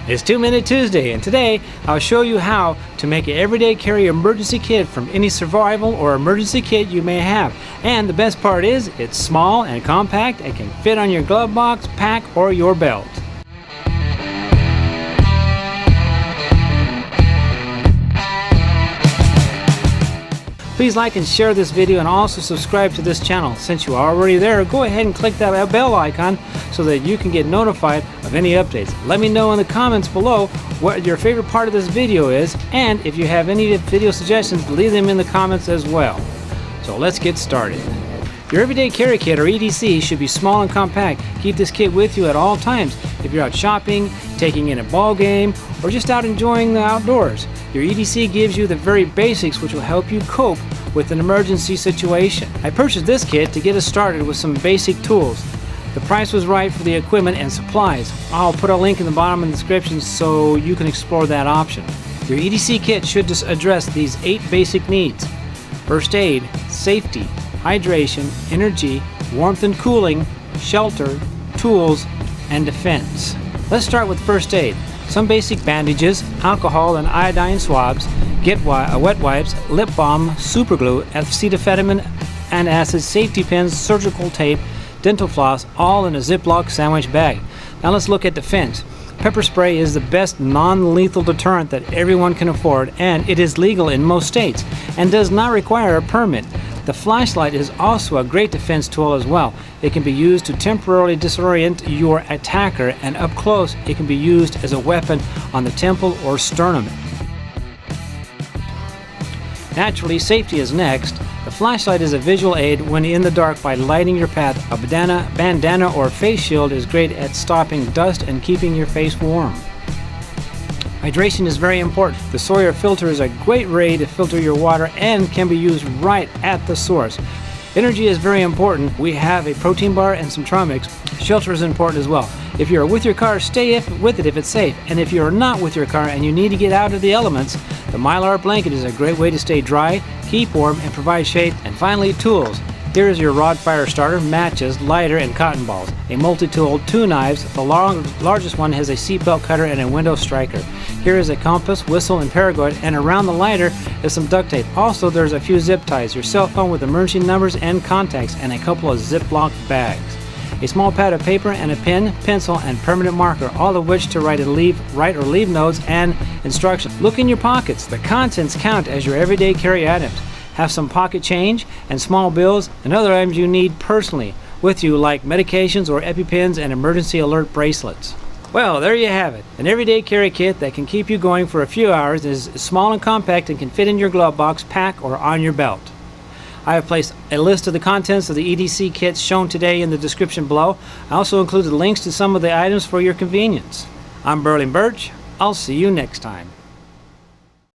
It's 2-Minute Tuesday, and today I'll show you how to make an everyday carry emergency kit from any survival or emergency kit you may have. And the best part is, it's small and compact and can fit on your glove box, pack, or your belt. Please like and share this video, and also subscribe to this channel. Since you're already there, go ahead and click that bell icon so that you can get notified of any updates. Let me know in the comments below what your favorite part of this video is, and if you have any video suggestions, leave them in the comments as well. So let's get started. Your everyday carry kit, or EDC, should be small and compact. Keep this kit with you at all times if you're out shopping, taking in a ball game, or just out enjoying the outdoors. Your EDC gives you the very basics which will help you cope with an emergency situation. I purchased this kit to get us started with some basic tools. The price was right for the equipment and supplies. I'll put a link in the bottom of the description so you can explore that option. Your EDC kit should address these 8 basic needs: first aid, safety, hydration, energy, warmth and cooling, shelter, tools, and defense. Let's start with first aid. Some basic bandages, alcohol and iodine swabs, wet wipes, lip balm, super glue, acetaminophen, antacid, safety pins, surgical tape, dental floss, all in a Ziploc sandwich bag. Now let's look at defense. Pepper spray is the best non-lethal deterrent that everyone can afford, and it is legal in most states and does not require a permit. The flashlight is also a great defense tool as well. It can be used to temporarily disorient your attacker, and up close it can be used as a weapon on the temple or sternum. Naturally, safety is next. The flashlight is a visual aid when in the dark by lighting your path. A bandana or face shield is great at stopping dust and keeping your face warm. Hydration is very important. The Sawyer filter is a great way to filter your water and can be used right at the source. Energy is very important. We have a protein bar and some trail mix. Shelter is important as well. If you're with your car, stay with it if it's safe. And if you're not with your car and you need to get out of the elements, the Mylar blanket is a great way to stay dry, keep warm, and provide shade. And finally, tools. Here is your rod fire starter, matches, lighter, and cotton balls. A multi-tool, 2 knives. The largest one has a seatbelt cutter and a window striker. Here is a compass, whistle, and paracord, and around the lighter is some duct tape. Also, there's a few zip ties, your cell phone with emergency numbers and contacts, and a couple of Ziploc bags. A small pad of paper and a pen, pencil, and permanent marker, all of which to write or leave notes and instructions. Look in your pockets. The contents count as your everyday carry items. Have some pocket change and small bills and other items you need personally with you, like medications or EpiPens and emergency alert bracelets. Well, there you have it. An everyday carry kit that can keep you going for a few hours, is small and compact, and can fit in your glove box, pack, or on your belt. I have placed a list of the contents of the EDC kits shown today in the description below. I also included links to some of the items for your convenience. I'm Burley Birch. I'll see you next time.